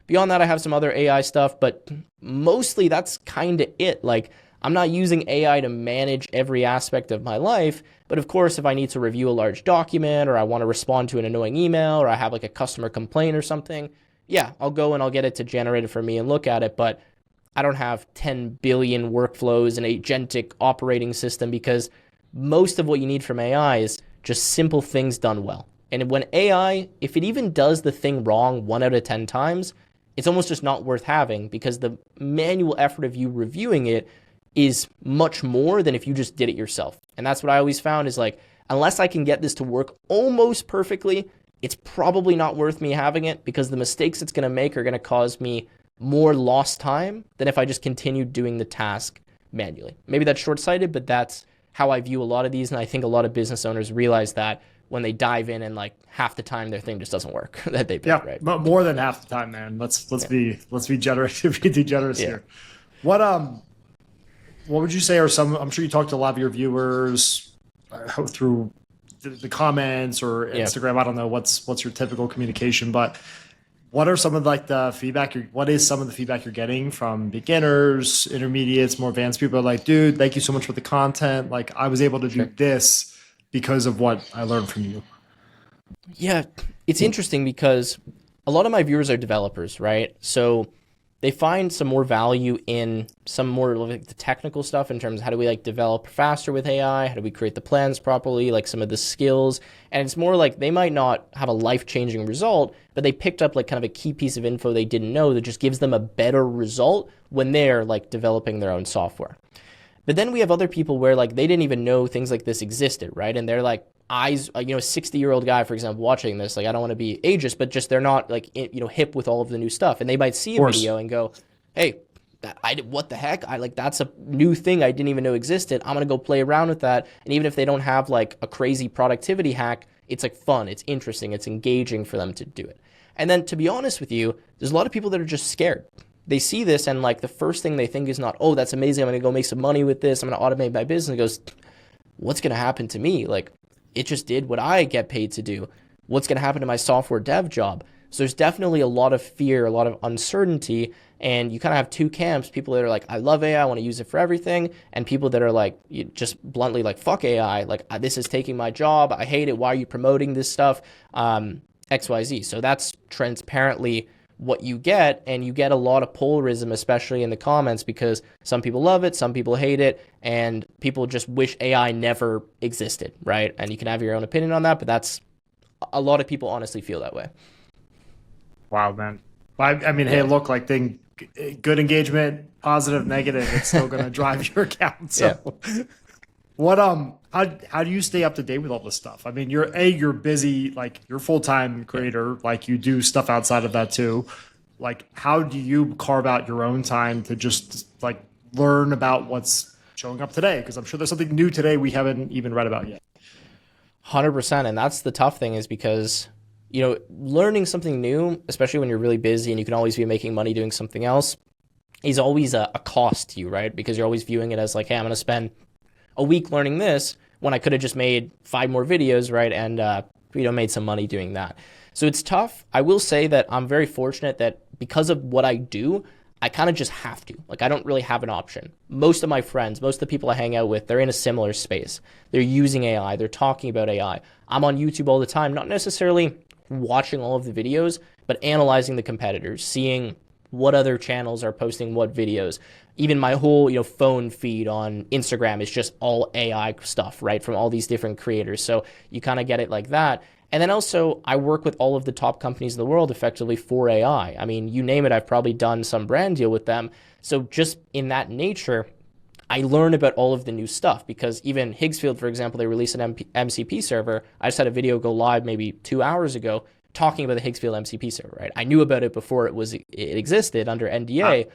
Beyond that, I have some other AI stuff, but mostly that's kind of it. Like, I'm not using AI to manage every aspect of my life, but of course, if I need to review a large document, or I want to respond to an annoying email, or I have like a customer complaint or something, yeah, I'll go and I'll get it to generate it for me and look at it, but I don't have 10 billion workflows and agentic operating system, because most of what you need from AI is just simple things done well. And when AI, if it even does the thing wrong 1 out of 10 times, it's almost just not worth having, because the manual effort of you reviewing it is much more than if you just did it yourself. And that's what I always found is, like, unless I can get this to work almost perfectly, it's probably not worth me having it, because the mistakes it's going to make are going to cause me more lost time than if I just continued doing the task manually. Maybe that's short-sighted, but that's how I view a lot of these. And I think a lot of business owners realize that when they dive in, and like half the time their thing just doesn't work that they built, right? But more than half the time, man. Let's be generous. Be generous here. What would you say are some? I'm sure you talked to a lot of your viewers through the comments or Instagram. I don't know what's your typical communication, but what are some of like the feedback? What is some of the feedback you're getting from beginners, intermediates, more advanced people? Like, dude, thank you so much for the content. Like, I was able to do this because of what I learned from you. Yeah, it's interesting because a lot of my viewers are developers, right? So they find some more value in some more like the technical stuff in terms of how do we like develop faster with AI? How do we create the plans properly? Like some of the skills. And it's more like they might not have a life-changing result, but they picked up like kind of a key piece of info they didn't know that just gives them a better result when they're like developing their own software. But then we have other people where like they didn't even know things like this existed, right? And they're like a 60-year-old guy, for example, watching this, like I don't want to be ageist, but just they're not like, hip with all of the new stuff. And they might see a video and go, hey, what the heck? That's a new thing I didn't even know existed. I'm going to go play around with that. And even if they don't have like a crazy productivity hack, it's like fun, it's interesting, it's engaging for them to do it. And then to be honest with you, there's a lot of people that are just scared. They see this and like the first thing they think is not, oh, that's amazing, I'm going to go make some money with this, I'm going to automate my business. It goes, what's going to happen to me? Like, it just did what I get paid to do. What's going to happen to my software dev job? So there's definitely a lot of fear, a lot of uncertainty, and you kind of have two camps: people that are like, I love AI, I want to use it for everything, and people that are like, just bluntly like, fuck AI, like, this is taking my job, I hate it, why are you promoting this stuff, XYZ. So that's transparently what you get, and you get a lot of polarism, especially in the comments, because some people love it, some people hate it, and people just wish AI never existed, right? And you can have your own opinion on that, but that's, a lot of people honestly feel that way. Wow, man. I mean, hey, look, like good engagement, positive, negative, it's still going to drive your account. So what, how do you stay up to date with all this stuff? I mean, you're busy, like you're a full-time creator, like you do stuff outside of that too. Like, how do you carve out your own time to just like learn about what's showing up today? Because I'm sure there's something new today we haven't even read about yet. 100%. And that's the tough thing, is because, learning something new, especially when you're really busy and you can always be making money doing something else, is always a cost to you, right? Because you're always viewing it as like, hey, I'm going to spend a week learning this when I could have just made 5 more videos, right? And, made some money doing that. So it's tough. I will say that I'm very fortunate that because of what I do, I kind of just have to. Like, I don't really have an option. Most of my friends, most of the people I hang out with, they're in a similar space. They're using AI. They're talking about AI. I'm on YouTube all the time, not necessarily watching all of the videos, but analyzing the competitors, seeing what other channels are posting what videos. Even my whole, phone feed on Instagram is just all AI stuff, right? From all these different creators. So you kind of get it like that. And then also, I work with all of the top companies in the world effectively for AI. I mean, you name it, I've probably done some brand deal with them. So just in that nature, I learn about all of the new stuff, because even Higgsfield, for example, they released an MCP server. I just had a video go live maybe 2 hours ago talking about the Higgsfield MCP server, right? I knew about it before it existed under NDA,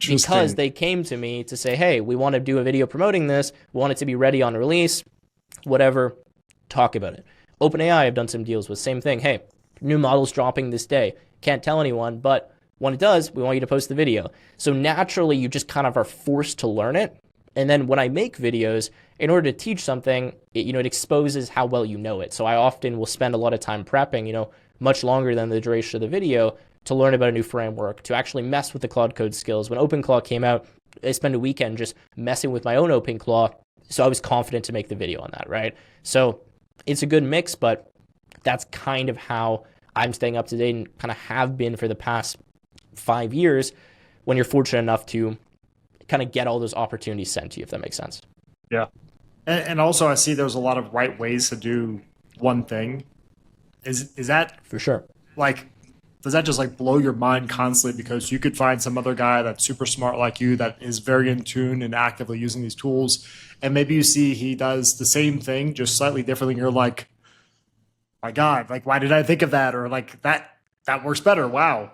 because they came to me to say, hey, we want to do a video promoting this. We want it to be ready on release, whatever, talk about it. OpenAI, I've done some deals with, same thing. Hey, new model's dropping this day. Can't tell anyone, but when it does, we want you to post the video. So naturally, you just kind of are forced to learn it. And then when I make videos, in order to teach something, it exposes how well you know it. So I often will spend a lot of time prepping, much longer than the duration of the video, to learn about a new framework, to actually mess with the Claude Code skills. When OpenClaw came out, I spent a weekend just messing with my own OpenClaw, so I was confident to make the video on that, right? So it's a good mix, but that's kind of how I'm staying up to date and kind of have been for the past 5 years, when you're fortunate enough to kind of get all those opportunities sent to you, if that makes sense. Yeah. And also, I see there's a lot of right ways to do one thing. Is that For sure. like, does that just like blow your mind constantly, because you could find some other guy that's super smart like you that is very in tune and actively using these tools, and maybe you see he does the same thing just slightly differently, and you're like, my God, like, why did I think of that? Or like, that works better. Wow.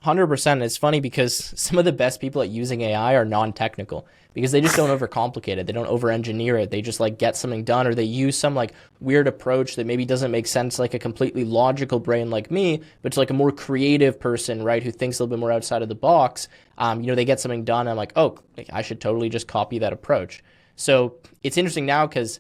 100%. It's funny because some of the best people at using AI are non-technical, because they just don't overcomplicate it. They don't over-engineer it. They just like get something done, or they use some like weird approach that maybe doesn't make sense like a completely logical brain like me, but it's like a more creative person, right, who thinks a little bit more outside of the box. They get something done, and I'm like, oh, I should totally just copy that approach. So it's interesting now, because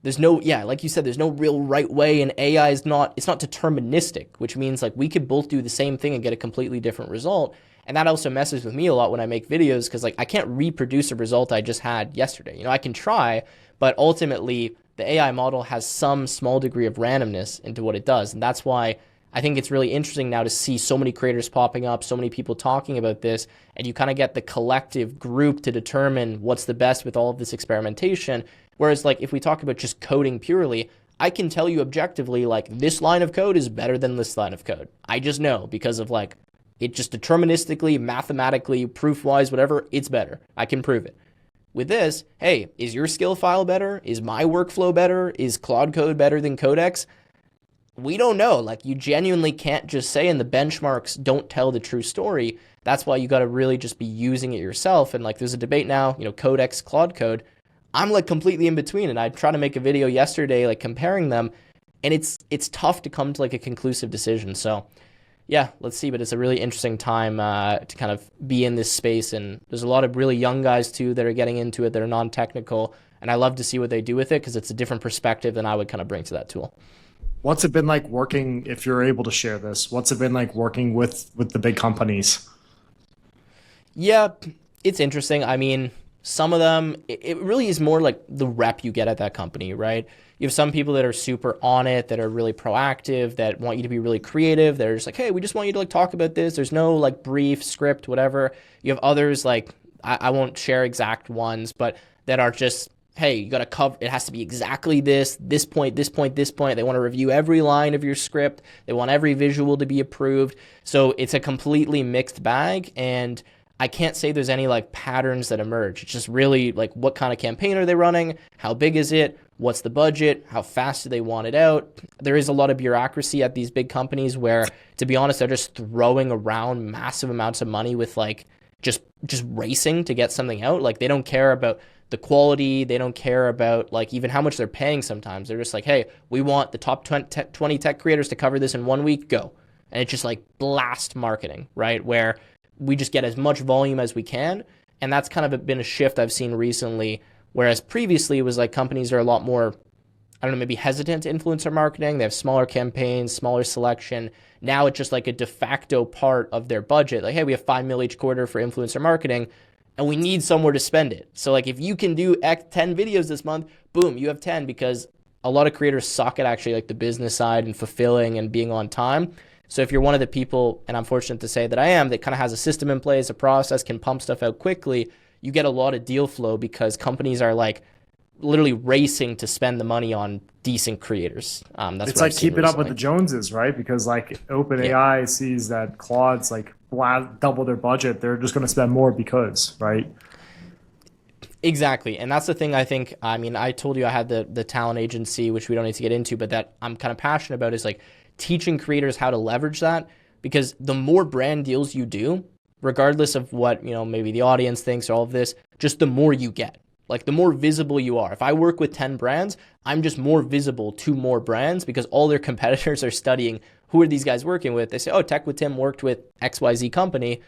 there's no, like you said, there's no real right way, and AI it's not deterministic, which means like we could both do the same thing and get a completely different result. And that also messes with me a lot when I make videos, because like I can't reproduce a result I just had yesterday. I can try, but ultimately the AI model has some small degree of randomness into what it does. And that's why I think it's really interesting now to see so many creators popping up, so many people talking about this, and you kind of get the collective group to determine what's the best with all of this experimentation. Whereas like if we talk about just coding purely, I can tell you objectively like this line of code is better than this line of code. I just know, because of like it just deterministically, mathematically, proof-wise, whatever, it's better. I can prove it. With this, hey, is your skill file better? Is my workflow better? Is Claude Code better than Codex? We don't know. Like, you genuinely can't just say, and the benchmarks don't tell the true story. That's why you got to really just be using it yourself. And like, there's a debate now, Codex, Claude Code. I'm like completely in between, and I tried to make a video yesterday, like comparing them, and it's tough to come to like a conclusive decision. So yeah, let's see. But it's a really interesting time to kind of be in this space. And there's a lot of really young guys too that are getting into it that are non-technical. And I love to see what they do with it because it's a different perspective than I would kind of bring to that tool. What's it been like working, if you're able to share this, what's it been like working with the big companies? Yeah, it's interesting. I mean, some of them, it really is more like the rep you get at that company, right? You have some people that are super on it, that are really proactive, that want you to be really creative. They're just like, hey, we just want you to like talk about this. There's no like brief script, whatever. You have others like, I won't share exact ones, but that are just, hey, you got to cover, it has to be exactly this point, this point, this point. They want to review every line of your script. They want every visual to be approved. So it's a completely mixed bag. And I can't say there's any like patterns that emerge. It's just really like what kind of campaign are they running? How big is it? What's the budget? How fast do they want it out? There is a lot of bureaucracy at these big companies where, to be honest, they're just throwing around massive amounts of money with like just racing to get something out. Like they don't care about the quality. They don't care about like even how much they're paying sometimes. They're just like, hey, we want the top 20 tech creators to cover this in 1 week, go. And it's just like blast marketing, right? Where we just get as much volume as we can. And that's kind of been a shift I've seen recently, whereas previously it was like companies are a lot more, I don't know, maybe hesitant to influencer marketing. They have smaller campaigns, smaller selection. Now it's just like a de facto part of their budget. Like, hey, we have $5 million each quarter for influencer marketing and we need somewhere to spend it. So like if you can do 10 videos this month, boom, you have 10, because a lot of creators suck at actually like the business side and fulfilling and being on time. So if you're one of the people, and I'm fortunate to say that I am, that kind of has a system in place, a process, can pump stuff out quickly, you get a lot of deal flow because companies are like literally racing to spend the money on decent creators. That's It's like keeping up with the Joneses, right? Because like OpenAI sees that Claude's like double their budget. They're just going to spend more because, right? Exactly. And that's the thing I think, I mean, I told you I had the talent agency, which we don't need to get into, but that I'm kind of passionate about is like teaching creators how to leverage that, because the more brand deals you do, regardless of what, you know, maybe the audience thinks or all of this, just the more you get. Like the more visible you are. If I work with 10 brands, I'm just more visible to more brands because all their competitors are studying who are these guys working with. They say, oh, Tech with Tim worked with XYZ company.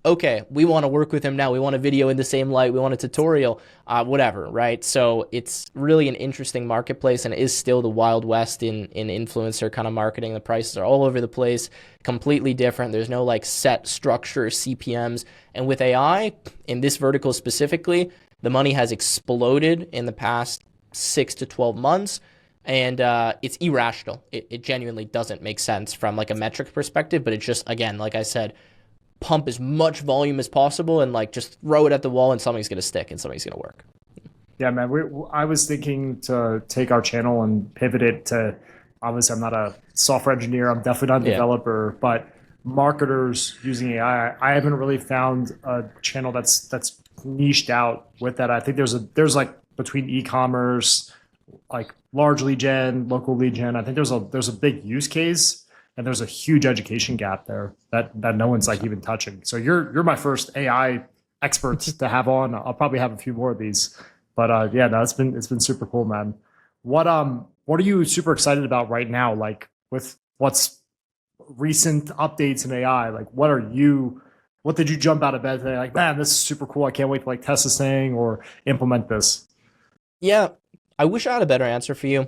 Okay, we want to work with him now. We want a video in the same light. We want a tutorial, whatever, right? So it's really an interesting marketplace, and it is still the Wild West in influencer kind of marketing. The prices are all over the place, completely different. There's no like set structure, CPMs. And with AI, in this vertical specifically, the money has exploded in the past 6 to 12 months, and it's irrational. It genuinely doesn't make sense from like a metric perspective, but it's just, again, like I said, pump as much volume as possible and like just throw it at the wall and something's going to stick and something's going to work. Yeah, man. I was thinking to take our channel and pivot it to, obviously I'm not a software engineer. I'm definitely not a developer, but marketers using AI, I haven't really found a channel that's niched out with that. I think there's like between e-commerce, like large lead gen, local lead gen, I think there's a big use case. And there's a huge education gap there that no one's like even touching. So you're my first AI expert to have on. I'll probably have a few more of these, but yeah, no, it's been super cool, man. What are you super excited about right now? Like with what's recent updates in AI? Like what did you jump out of bed today? Like, man, this is super cool. I can't wait to like test this thing or implement this. Yeah, I wish I had a better answer for you.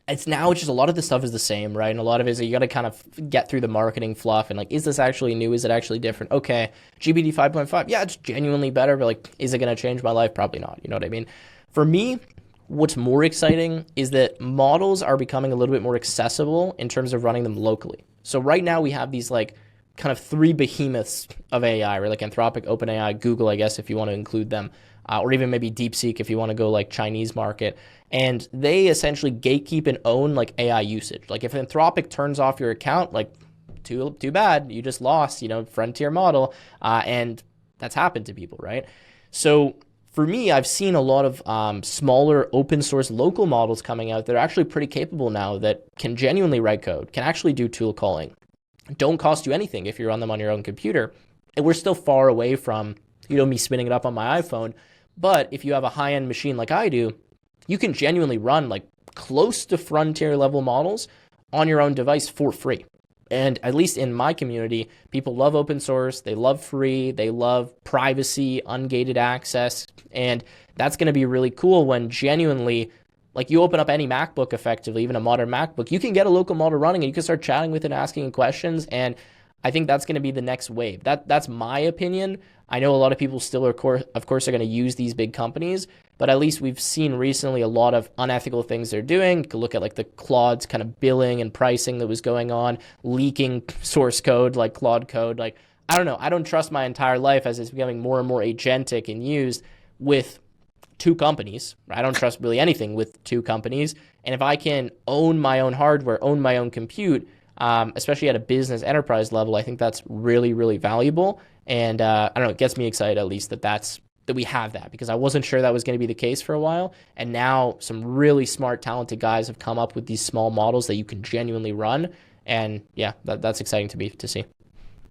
It's just a lot of the stuff is the same, right? And a lot of it is you got to kind of get through the marketing fluff and like, is this actually new? Is it actually different? Okay, GPT 5.5, yeah, it's genuinely better, but like, is it going to change my life? Probably not. You know what I mean? For me, what's more exciting is that models are becoming a little bit more accessible in terms of running them locally. So right now we have these like kind of three behemoths of AI, right? Like Anthropic, OpenAI, Google, I guess, if you want to include them, or even maybe DeepSeek if you want to go like Chinese market. And they essentially gatekeep and own like AI usage. Like if Anthropic turns off your account, like too bad, you just lost, frontier model. And that's happened to people, right? So for me, I've seen a lot of smaller open source local models coming out that are actually pretty capable now, that can genuinely write code, can actually do tool calling, don't cost you anything if you run them on your own computer. And we're still far away from, me spinning it up on my iPhone. But if you have a high-end machine like I do, you can genuinely run like close to frontier level models on your own device for free. And at least in my community, people love open source, they love free, they love privacy, ungated access. And that's going to be really cool when genuinely, like, you open up any MacBook effectively, even a modern MacBook, you can get a local model running and you can start chatting with it, asking questions. And I think that's going to be the next wave. That's my opinion. I know a lot of people still, of course, are going to use these big companies, but at least we've seen recently a lot of unethical things they're doing. You can look at like the Claude's kind of billing and pricing that was going on, leaking source code like Claude Code. Like, I don't know. I don't trust my entire life as it's becoming more and more agentic and used with two companies. I don't trust really anything with two companies. And if I can own my own hardware, own my own compute, especially at a business enterprise level, I think that's really, really valuable. And I don't know, it gets me excited at least that we have that, because I wasn't sure that was going to be the case for a while. And now some really smart, talented guys have come up with these small models that you can genuinely run. And yeah, that's exciting to see.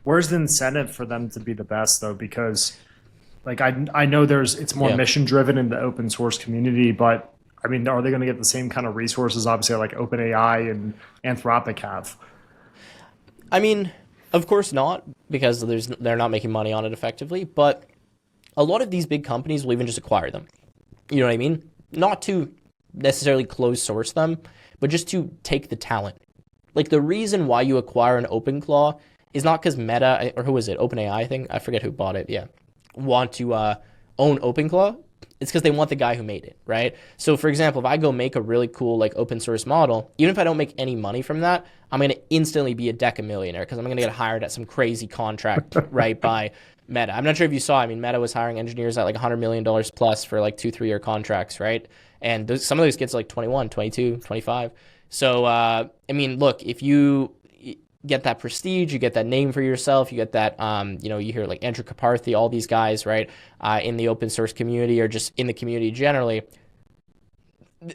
Where's the incentive for them to be the best though? Because like I know it's more mission driven in the open source community, but I mean, are they going to get the same kind of resources obviously like OpenAI and Anthropic have? I mean, of course not, because they're not making money on it effectively, but a lot of these big companies will even just acquire them. You know what I mean? Not to necessarily close source them, but just to take the talent. Like, the reason why you acquire an OpenClaw is not because Meta, or who was it? OpenAI, I think. I forget who bought it. Yeah. Want to own OpenClaw. It's because they want the guy who made it, right? So for example, if I go make a really cool like open source model, even if I don't make any money from that, I'm going to instantly be a decamillionaire because I'm going to get hired at some crazy contract, right, by Meta. I'm not sure if you saw, I mean, Meta was hiring engineers at like $100 million plus for like 2-3 year contracts, right? And some of those kids are like 21, 22, 25. So, I mean, look, if you get that prestige, you get that name for yourself, you get that, you hear like Andrew Karpathy, all these guys, right, in the open source community or just in the community generally,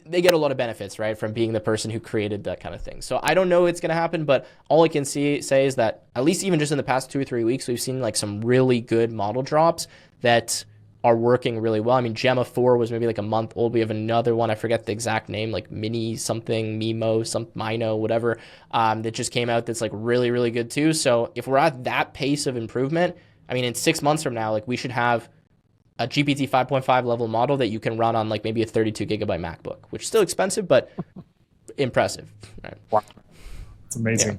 they get a lot of benefits, right, from being the person who created that kind of thing. So I don't know it's going to happen, but all I can say is that at least even just in the past 2 or 3 weeks, we've seen like some really good model drops that are working really well. I mean, Gemma 4 was maybe like a month old. We have another one, I forget the exact name, like Mini something, Mino, whatever, that just came out that's like really, really good too. So if we're at that pace of improvement, I mean, in 6 months from now, like we should have a GPT 5.5 level model that you can run on like maybe a 32 gigabyte MacBook, which is still expensive, but impressive. Right? Wow. It's amazing. Yeah.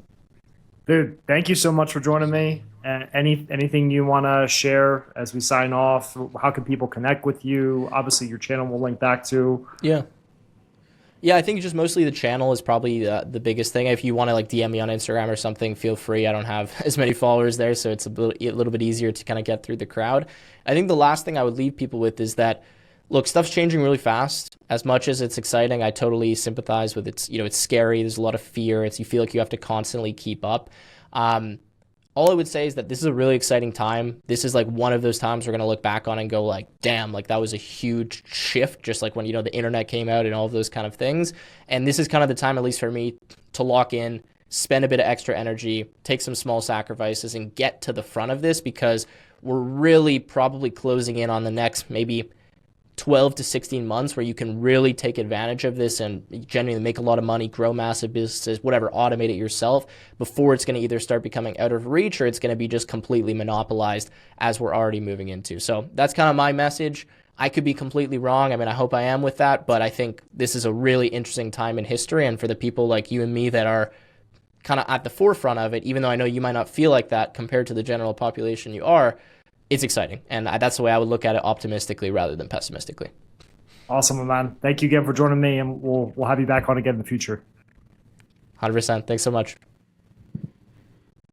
Dude, thank you so much for joining me. Anything you want to share as we sign off? How can people connect with you? Obviously, your channel will link back to. Yeah, I think just mostly the channel is probably the biggest thing. If you want to like DM me on Instagram or something, feel free. I don't have as many followers there, so it's a little bit easier to kind of get through the crowd. I think the last thing I would leave people with is that, look, stuff's changing really fast. As much as it's exciting, I totally sympathize with it's scary. There's a lot of fear. You feel like you have to constantly keep up. All I would say is that this is a really exciting time. This is like one of those times we're going to look back on and go like, damn, like that was a huge shift, just like when, the internet came out and all of those kind of things. And this is kind of the time, at least for me, to lock in, spend a bit of extra energy, take some small sacrifices and get to the front of this, because we're really probably closing in on the next maybe 12 to 16 months where you can really take advantage of this and genuinely make a lot of money, grow massive businesses, whatever, automate it yourself before it's going to either start becoming out of reach or it's going to be just completely monopolized as we're already moving into. So that's kind of my message. I could be completely wrong. I mean, I hope I am with that, but I think this is a really interesting time in history. And for the people like you and me that are kind of at the forefront of it, even though I know you might not feel like that compared to the general population you are, it's exciting. And that's the way I would look at it, optimistically rather than pessimistically. Awesome, man. Thank you again for joining me, and we'll have you back on again in the future. 100%. Thanks so much.